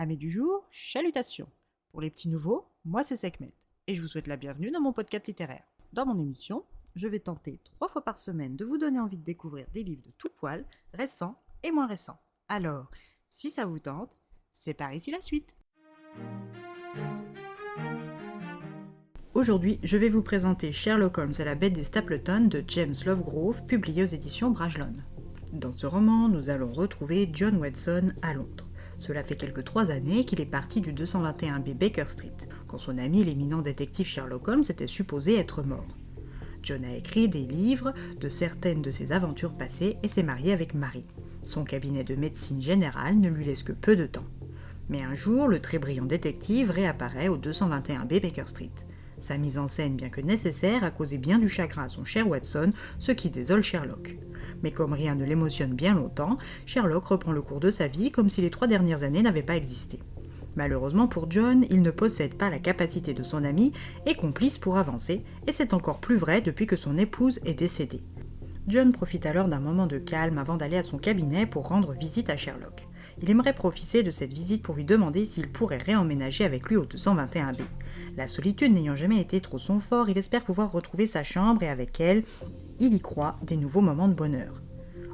Amis du jour, chalutations. Pour les petits nouveaux, moi c'est Sekhmet, et je vous souhaite la bienvenue dans mon podcast littéraire. Dans mon émission, je vais tenter 3 fois par semaine de vous donner envie de découvrir des livres de tout poil, récents et moins récents. Alors, si ça vous tente, c'est par ici la suite. Aujourd'hui, je vais vous présenter Sherlock Holmes et la bête des Stapleton de James Lovegrove, publié aux éditions Brajlon. Dans ce roman, nous allons retrouver John Watson à Londres. Cela fait quelques 3 années qu'il est parti du 221B Baker Street, quand son ami l'éminent détective Sherlock Holmes était supposé être mort. John a écrit des livres de certaines de ses aventures passées et s'est marié avec Mary. Son cabinet de médecine générale ne lui laisse que peu de temps. Mais un jour, le très brillant détective réapparaît au 221B Baker Street. Sa mise en scène, bien que nécessaire, a causé bien du chagrin à son cher Watson, ce qui désole Sherlock. Mais comme rien ne l'émotionne bien longtemps, Sherlock reprend le cours de sa vie comme si les 3 dernières années n'avaient pas existé. Malheureusement pour John, il ne possède pas la capacité de son ami et complice pour avancer, et c'est encore plus vrai depuis que son épouse est décédée. John profite alors d'un moment de calme avant d'aller à son cabinet pour rendre visite à Sherlock. Il aimerait profiter de cette visite pour lui demander s'il pourrait réemménager avec lui au 221B. La solitude n'ayant jamais été trop son fort, il espère pouvoir retrouver sa chambre et avec elle, il y croit, des nouveaux moments de bonheur.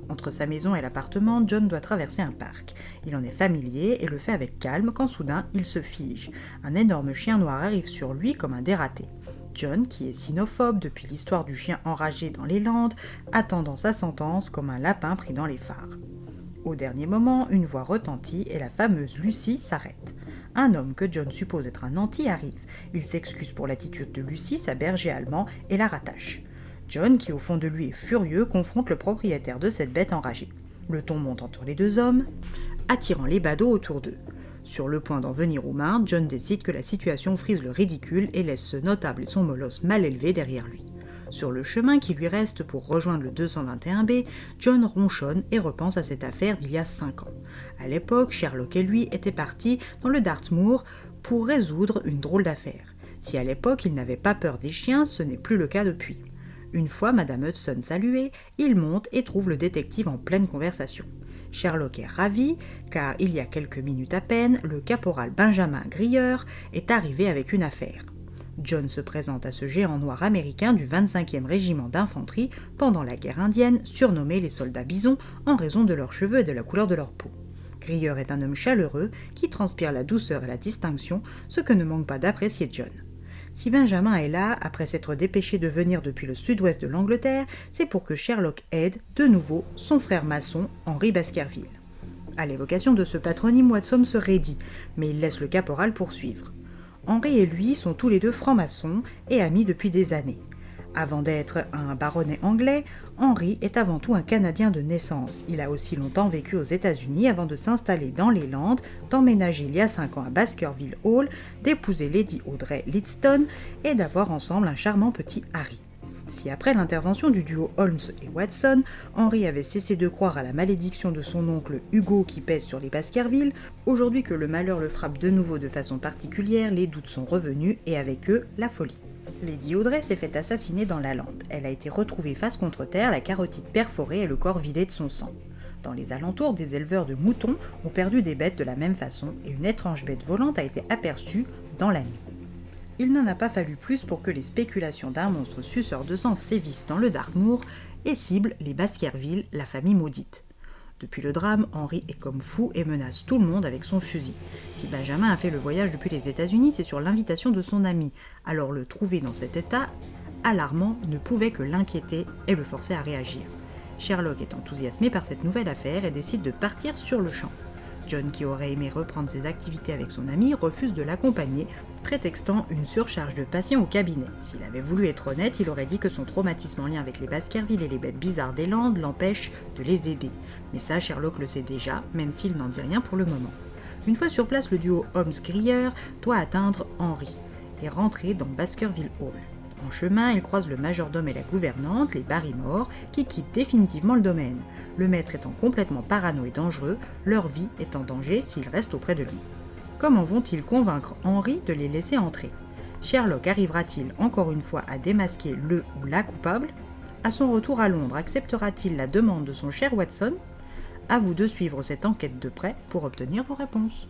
Entre sa maison et l'appartement, John doit traverser un parc. Il en est familier et le fait avec calme quand soudain il se fige. Un énorme chien noir arrive sur lui comme un dératé. John, qui est cynophobe depuis l'histoire du chien enragé dans les Landes, attendant sa sentence comme un lapin pris dans les phares. Au dernier moment, une voix retentit et la fameuse Lucie s'arrête. Un homme que John suppose être un nanti arrive. Il s'excuse pour l'attitude de Lucie, sa berger allemand, et la rattache. John, qui au fond de lui est furieux, confronte le propriétaire de cette bête enragée. Le ton monte entre les deux hommes, attirant les badauds autour d'eux. Sur le point d'en venir aux mains, John décide que la situation frise le ridicule et laisse ce notable et son molosse mal élevé derrière lui. Sur le chemin qui lui reste pour rejoindre le 221B, John ronchonne et repense à cette affaire d'il y a 5 ans. À l'époque, Sherlock et lui étaient partis dans le Dartmoor pour résoudre une drôle d'affaire. Si à l'époque il n'avait pas peur des chiens, ce n'est plus le cas depuis. Une fois Madame Hudson saluée, il monte et trouve le détective en pleine conversation. Sherlock est ravi, car il y a quelques minutes à peine, le caporal Benjamin Grier est arrivé avec une affaire. John se présente à ce géant noir américain du 25e régiment d'infanterie pendant la guerre indienne, surnommé les soldats bisons en raison de leurs cheveux et de la couleur de leur peau. Grier est un homme chaleureux qui transpire la douceur et la distinction, ce que ne manque pas d'apprécier John. Si Benjamin est là, après s'être dépêché de venir depuis le sud-ouest de l'Angleterre, c'est pour que Sherlock aide, de nouveau, son frère maçon, Henry Baskerville. À l'évocation de ce patronyme, Watson se raidit, mais il laisse le caporal poursuivre. Henry et lui sont tous les deux francs-maçons et amis depuis des années. Avant d'être un baronnet anglais, Henry est avant tout un Canadien de naissance. Il a aussi longtemps vécu aux États-Unis avant de s'installer dans les Landes, d'emménager il y a 5 ans à Baskerville Hall, d'épouser Lady Audrey Lidstone et d'avoir ensemble un charmant petit Harry. Si après l'intervention du duo Holmes et Watson, Henry avait cessé de croire à la malédiction de son oncle Hugo qui pèse sur les Baskerville, aujourd'hui que le malheur le frappe de nouveau de façon particulière, les doutes sont revenus et avec eux, la folie. Lady Audrey s'est fait assassiner dans la lande. Elle a été retrouvée face contre terre, la carotide perforée et le corps vidé de son sang. Dans les alentours, des éleveurs de moutons ont perdu des bêtes de la même façon et une étrange bête volante a été aperçue dans la nuit. Il n'en a pas fallu plus pour que les spéculations d'un monstre suceur de sang sévissent dans le Dartmoor et ciblent les Baskerville, la famille maudite. Depuis le drame, Henry est comme fou et menace tout le monde avec son fusil. Si Benjamin a fait le voyage depuis les États-Unis, c'est sur l'invitation de son ami. Alors le trouver dans cet état alarmant ne pouvait que l'inquiéter et le forcer à réagir. Sherlock est enthousiasmé par cette nouvelle affaire et décide de partir sur le champ. John, qui aurait aimé reprendre ses activités avec son ami, refuse de l'accompagner, prétextant une surcharge de patients au cabinet. S'il avait voulu être honnête, il aurait dit que son traumatisme en lien avec les Baskerville et les bêtes bizarres des Landes l'empêche de les aider. Mais ça, Sherlock le sait déjà, même s'il n'en dit rien pour le moment. Une fois sur place, le duo Holmes-Grier doit atteindre Henry et rentrer dans Baskerville Hall. En chemin, ils croisent le majordome et la gouvernante, les Barrymore, qui quittent définitivement le domaine. Le maître étant complètement parano et dangereux, leur vie est en danger s'ils restent auprès de lui. Comment vont-ils convaincre Henry de les laisser entrer ? Sherlock arrivera-t-il encore une fois à démasquer le ou la coupable ? À son retour à Londres, acceptera-t-il la demande de son cher Watson ? À vous de suivre cette enquête de près pour obtenir vos réponses.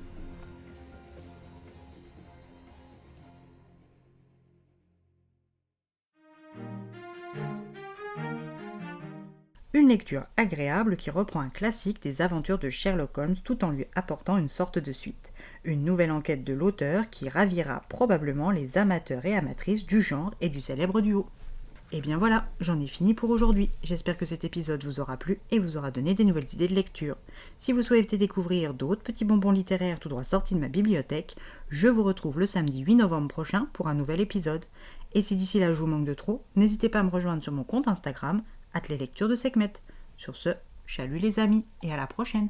Une lecture agréable qui reprend un classique des aventures de Sherlock Holmes tout en lui apportant une sorte de suite. Une nouvelle enquête de l'auteur qui ravira probablement les amateurs et amatrices du genre et du célèbre duo. Et bien voilà, j'en ai fini pour aujourd'hui. J'espère que cet épisode vous aura plu et vous aura donné des nouvelles idées de lecture. Si vous souhaitez découvrir d'autres petits bonbons littéraires tout droit sortis de ma bibliothèque, je vous retrouve le samedi 8 novembre prochain pour un nouvel épisode. Et si d'ici là je vous manque de trop, n'hésitez pas à me rejoindre sur mon compte Instagram, @leslectures de Sekhmet. Sur ce, chalut les amis et à la prochaine.